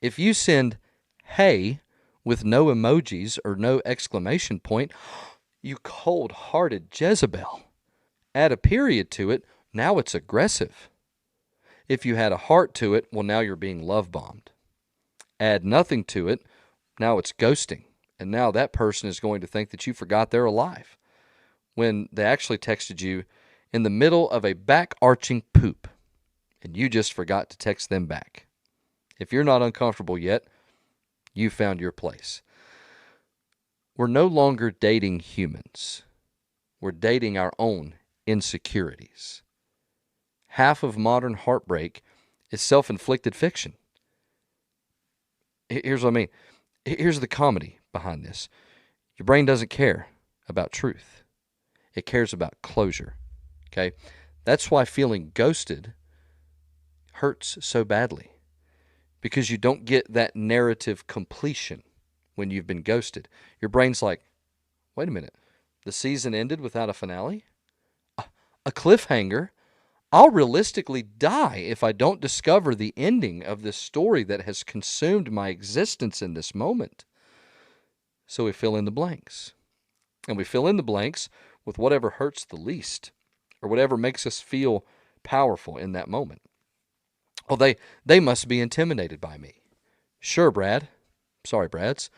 If you send hey with no emojis or no exclamation point, you cold-hearted Jezebel. Add a period to it, now it's aggressive. If you had a heart to it, well, now you're being love-bombed. Add nothing to it, now it's ghosting. And now that person is going to think that you forgot they're alive when they actually texted you in the middle of a back-arching poop, and you just forgot to text them back. If you're not uncomfortable yet, you found your place. We're no longer dating humans. We're dating our own insecurities. Half of modern heartbreak is self-inflicted fiction. Here's what I mean. Here's the comedy behind this. Your brain doesn't care about truth. It cares about closure. Okay? That's why feeling ghosted hurts so badly, because you don't get that narrative completion when you've been ghosted. Your brain's like, wait a minute, the season ended without a finale? A cliffhanger? I'll realistically die if I don't discover the ending of this story that has consumed my existence in this moment. So we fill in the blanks. And we fill in the blanks with whatever hurts the least, or whatever makes us feel powerful in that moment. Oh, they must be intimidated by me. Sure, Brad. Sorry, Brads.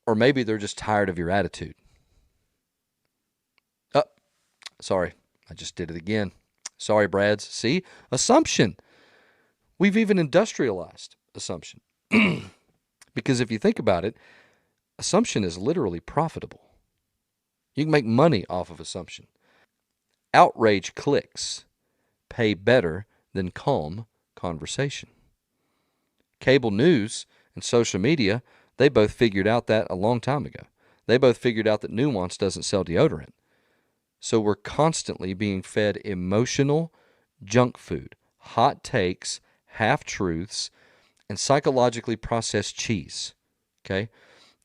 Or maybe they're just tired of your attitude. Oh, sorry. I just did it again. Sorry, Brads. See? Assumption. We've even industrialized assumption. Because if you think about it, assumption is literally profitable. You can make money off of assumption. Outrage clicks pay better than calm conversation. Cable news and social media, they both figured out that a long time ago. They both figured out that nuance doesn't sell deodorant. So we're constantly being fed emotional junk food, hot takes, half-truths, and psychologically processed cheese. Okay?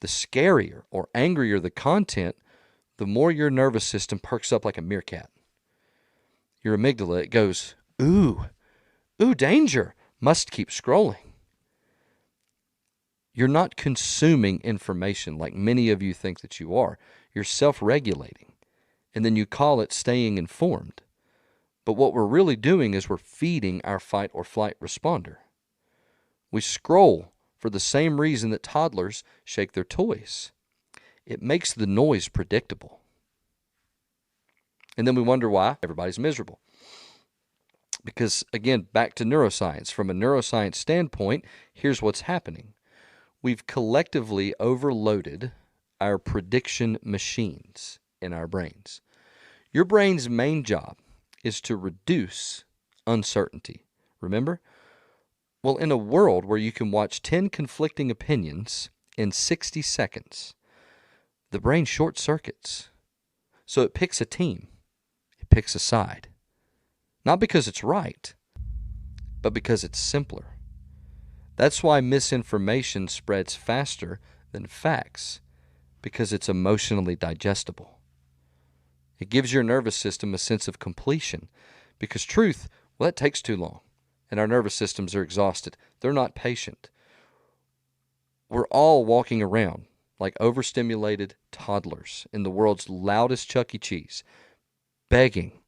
The scarier or angrier the content, the more your nervous system perks up like a meerkat. Your amygdala, it goes, ooh, danger, must keep scrolling. You're not consuming information like many of you think that you are. You're self-regulating, and then you call it staying informed. But what we're really doing is we're feeding our fight or flight responder. We scroll for the same reason that toddlers shake their toys. It makes the noise predictable. And then we wonder why everybody's miserable. Because, again, back to neuroscience. From a neuroscience standpoint, here's what's happening. We've collectively overloaded our prediction machines in our brains. Your brain's main job is to reduce uncertainty. Remember? Well, in a world where you can watch 10 conflicting opinions in 60 seconds, the brain short circuits. So it picks a team. It picks a side. Not because it's right, but because it's simpler. That's why misinformation spreads faster than facts, because it's emotionally digestible. It gives your nervous system a sense of completion, because truth, well, that takes too long, and our nervous systems are exhausted. They're not patient. We're all walking around like overstimulated toddlers in the world's loudest Chuck E. Cheese, begging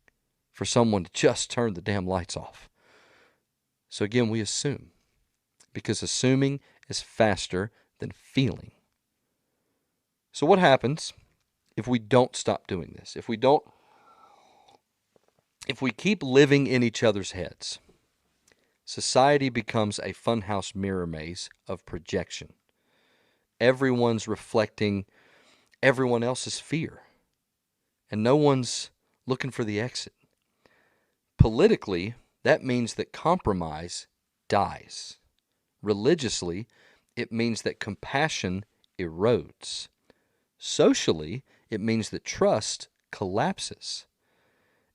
for someone to just turn the damn lights off. So again, we assume, because assuming is faster than feeling. So what happens if we don't stop doing this? If we keep living in each other's heads, society becomes a funhouse mirror maze of projection. Everyone's reflecting everyone else's fear, and no one's looking for the exit. Politically, that means that compromise dies. Religiously, it means that compassion erodes. Socially, it means that trust collapses.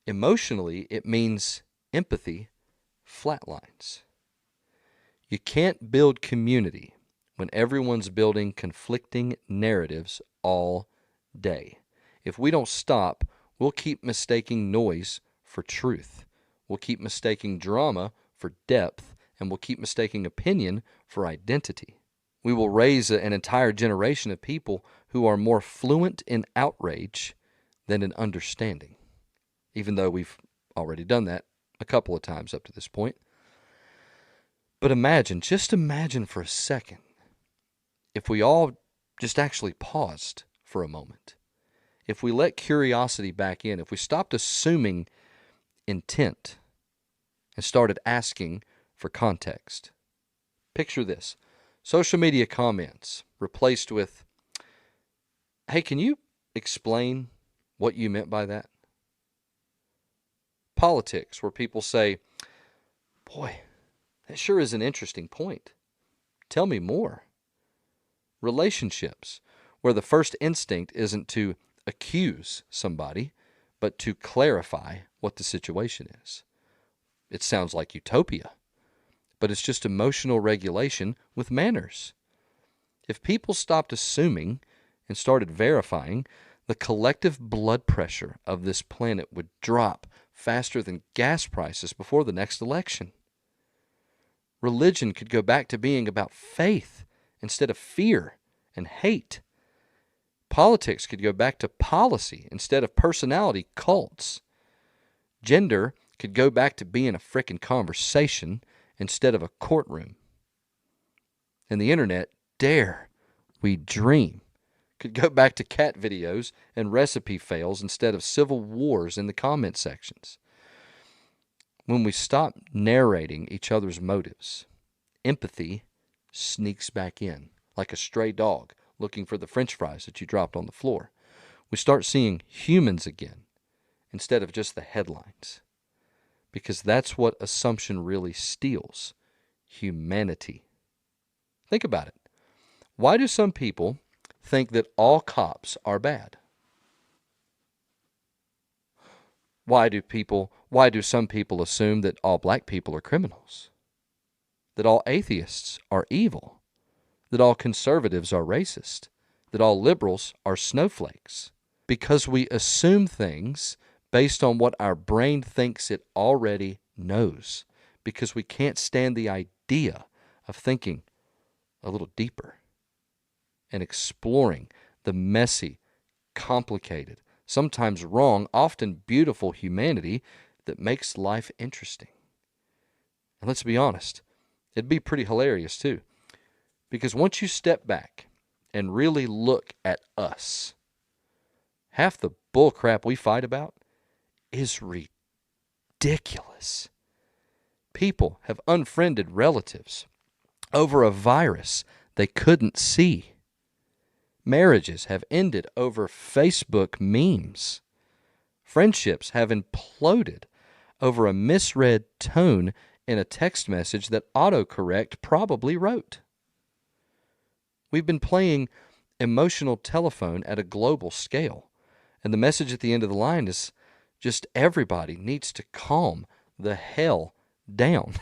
Emotionally, it means empathy flatlines. You can't build community when everyone's building conflicting narratives all day. If we don't stop, we'll keep mistaking noise for truth. We'll keep mistaking drama for depth, and we'll keep mistaking opinion for identity. We will raise an entire generation of people who are more fluent in outrage than in understanding, even though we've already done that a couple of times up to this point. But just imagine for a second, if we all just actually paused for a moment, if we let curiosity back in, if we stopped assuming intent and started asking for context. Picture this. Social media comments replaced with, hey, can you explain what you meant by that? Politics, where people say, boy, that sure is an interesting point. Tell me more. Relationships, where the first instinct isn't to accuse somebody, but to clarify what the situation is. It sounds like utopia, but it's just emotional regulation with manners. If people stopped assuming and started verifying, the collective blood pressure of this planet would drop faster than gas prices before the next election. Religion could go back to being about faith instead of fear and hate. Politics could go back to policy instead of personality cults. Gender could go back to being a frickin' conversation instead of a courtroom. And the internet, dare we dream, could go back to cat videos and recipe fails instead of civil wars in the comment sections. When we stop narrating each other's motives, empathy sneaks back in like a stray dog looking for the french fries that you dropped on the floor. We start seeing humans again instead of just the headlines. Because that's what assumption really steals: humanity. Think about it. Why do some people think that all cops are bad? Why do some people assume that all black people are criminals? That all atheists are evil? That all conservatives are racist? That all liberals are snowflakes? Because we assume things based on what our brain thinks it already knows. Because we can't stand the idea of thinking a little deeper and exploring the messy, complicated, sometimes wrong, often beautiful humanity that makes life interesting. And let's be honest, it'd be pretty hilarious too. Because once you step back and really look at us, half the bull crap we fight about is ridiculous. People have unfriended relatives over a virus they couldn't see. Marriages have ended over Facebook memes. Friendships have imploded over a misread tone in a text message that autocorrect probably wrote. We've been playing emotional telephone at a global scale, and the message at the end of the line is just everybody needs to calm the hell down.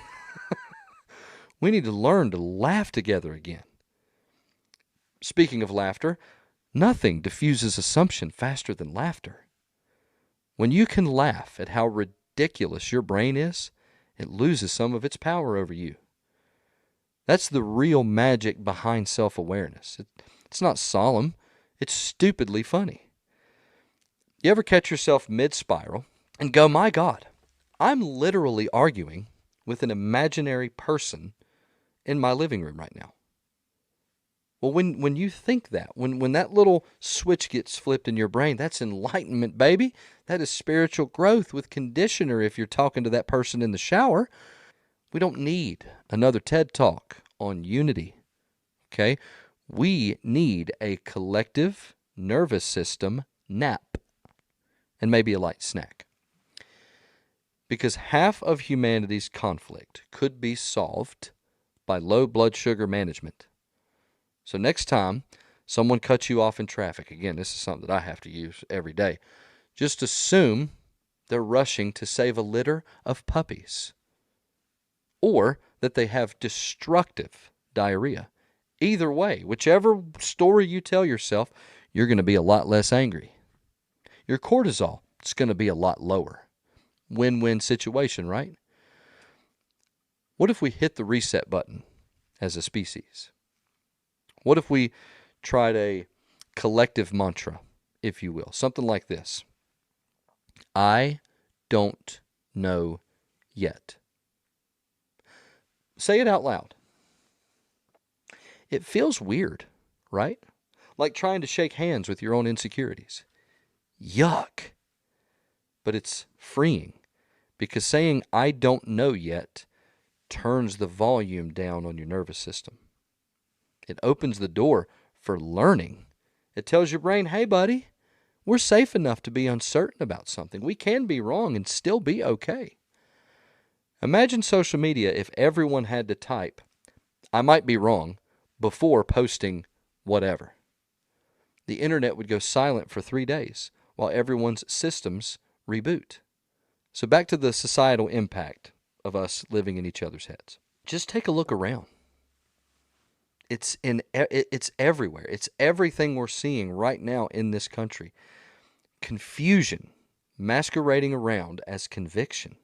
We need to learn to laugh together again. Speaking of laughter, nothing diffuses assumption faster than laughter. When you can laugh at how ridiculous your brain is, it loses some of its power over you. That's the real magic behind self-awareness. It's not solemn, it's stupidly funny. You ever catch yourself mid-spiral and go, my God, I'm literally arguing with an imaginary person in my living room right now? Well, when you think that, when that little switch gets flipped in your brain, that's enlightenment, baby. That is spiritual growth with conditioner if you're talking to that person in the shower. We don't need another TED Talk on unity, okay? We need a collective nervous system nap and maybe a light snack. Because half of humanity's conflict could be solved by low blood sugar management. So next time someone cuts you off in traffic, again, this is something that I have to use every day, just assume they're rushing to save a litter of puppies, or that they have destructive diarrhea. Either way, whichever story you tell yourself, you're going to be a lot less angry. Your cortisol is going to be a lot lower. Win-win situation, right? What if we hit the reset button as a species? What if we tried a collective mantra, if you will, something like this? I don't know yet. Say it out loud. It feels weird, right? Like trying to shake hands with your own insecurities. Yuck. But it's freeing, because saying I don't know yet turns the volume down on your nervous system. It opens the door for learning. It tells your brain, hey, buddy, we're safe enough to be uncertain about something. We can be wrong and still be okay. Imagine social media if everyone had to type, I might be wrong, before posting whatever. The internet would go silent for 3 days while everyone's systems reboot. So back to the societal impact of us living in each other's heads. Just take a look around. It's everywhere. It's everything we're seeing right now in this country. Confusion masquerading around as conviction.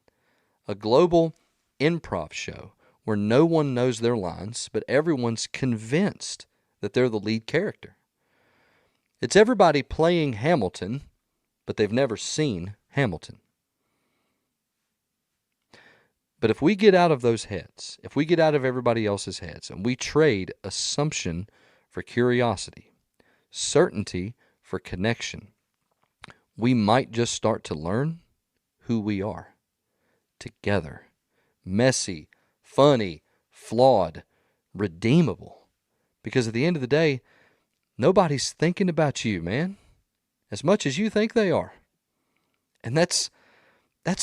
A global improv show where no one knows their lines, but everyone's convinced that they're the lead character. It's everybody playing Hamilton, but they've never seen Hamilton. But if we get out of those heads, if we get out of everybody else's heads, and we trade assumption for curiosity, certainty for connection, we might just start to learn who we are together. Messy, funny, flawed, redeemable. Because at the end of the day, nobody's thinking about you, man, as much as you think they are. And that's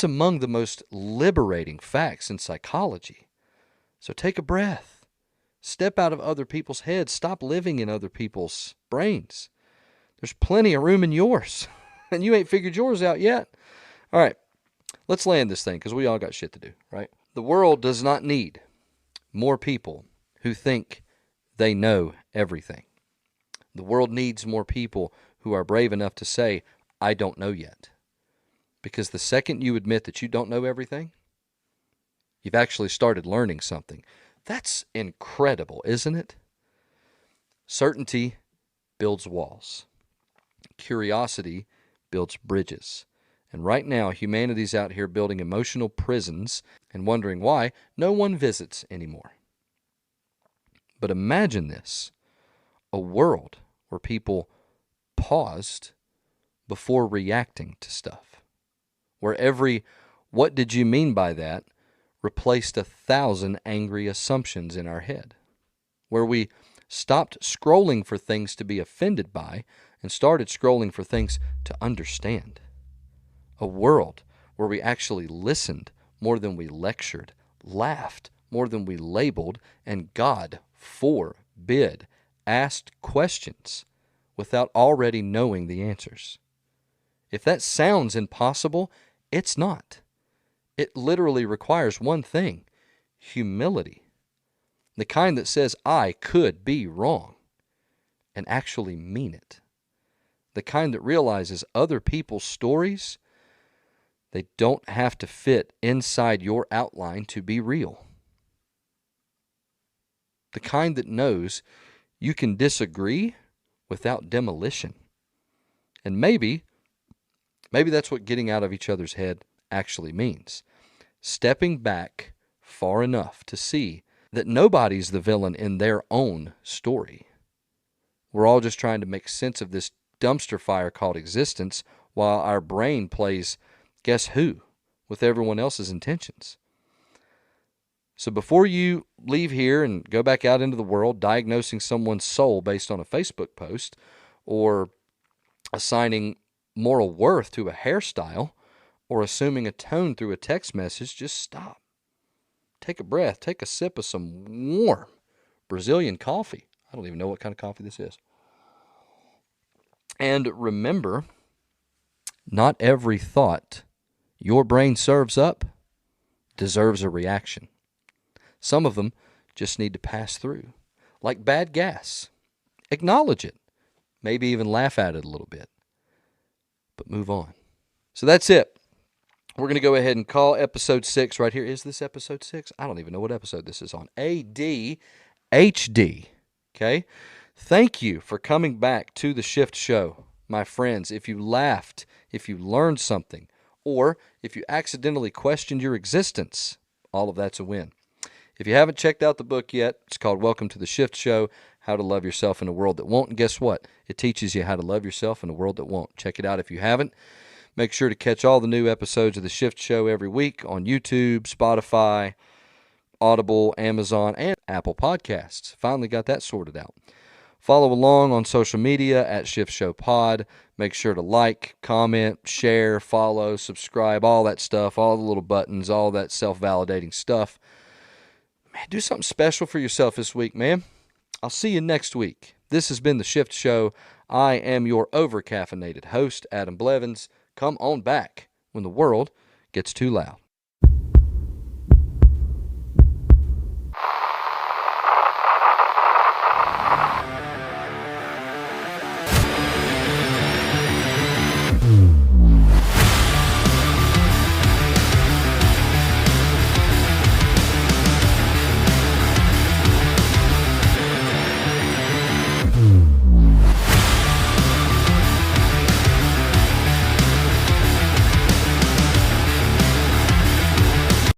among the most liberating facts in psychology. So take a breath. Step out of other people's heads. Stop living in other people's brains. There's plenty of room in yours, and you ain't figured yours out yet. All right, let's land this thing because we all got shit to do, right? The world does not need more people who think they know everything. The world needs more people who are brave enough to say, I don't know yet. Because the second you admit that you don't know everything, you've actually started learning something. That's incredible, isn't it? Certainty builds walls. Curiosity builds bridges. And right now, humanity's out here building emotional prisons and wondering why no one visits anymore. But imagine this, a world where people paused before reacting to stuff. Where every, what did you mean by that, replaced 1,000 angry assumptions in our head. Where we stopped scrolling for things to be offended by and started scrolling for things to understand. A world where we actually listened more than we lectured, laughed more than we labeled, and God forbid, asked questions without already knowing the answers. If that sounds impossible, it's not. It literally requires one thing, humility. The kind that says, I could be wrong, and actually mean it. The kind that realizes other people's stories, they don't have to fit inside your outline to be real. The kind that knows you can disagree without demolition. And maybe that's what getting out of each other's head actually means. Stepping back far enough to see that nobody's the villain in their own story. We're all just trying to make sense of this dumpster fire called existence while our brain plays guess who with everyone else's intentions. So before you leave here and go back out into the world diagnosing someone's soul based on a Facebook post or assigning moral worth to a hairstyle or assuming a tone through a text message, just stop. Take a breath. Take a sip of some warm Brazilian coffee. I don't even know what kind of coffee this is. And remember, not every thought your brain serves up deserves a reaction. Some of them just need to pass through. Like bad gas. Acknowledge it. Maybe even laugh at it a little bit. But move on. So that's it. We're going to go ahead and call episode 6 right here. Is this episode 6? I don't even know what episode this is on. ADHD. Okay? Thank you for coming back to the Shift Show, my friends. If you laughed, if you learned something, or if you accidentally questioned your existence, all of that's a win. If you haven't checked out the book yet, it's called Welcome to the Shift Show, How to Love Yourself in a World That Won't. And guess what? It teaches you how to love yourself in a world that won't. Check it out if you haven't. Make sure to catch all the new episodes of the Shift Show every week on YouTube, Spotify, Audible, Amazon, and Apple Podcasts. Finally got that sorted out. Follow along on social media at Shift Show Pod. Make sure to like, comment, share, follow, subscribe, all that stuff, all the little buttons, all that self-validating stuff. Man, do something special for yourself this week, man. I'll see you next week. This has been the Shift Show. I am your over-caffeinated host, Adam Blevins. Come on back when the world gets too loud.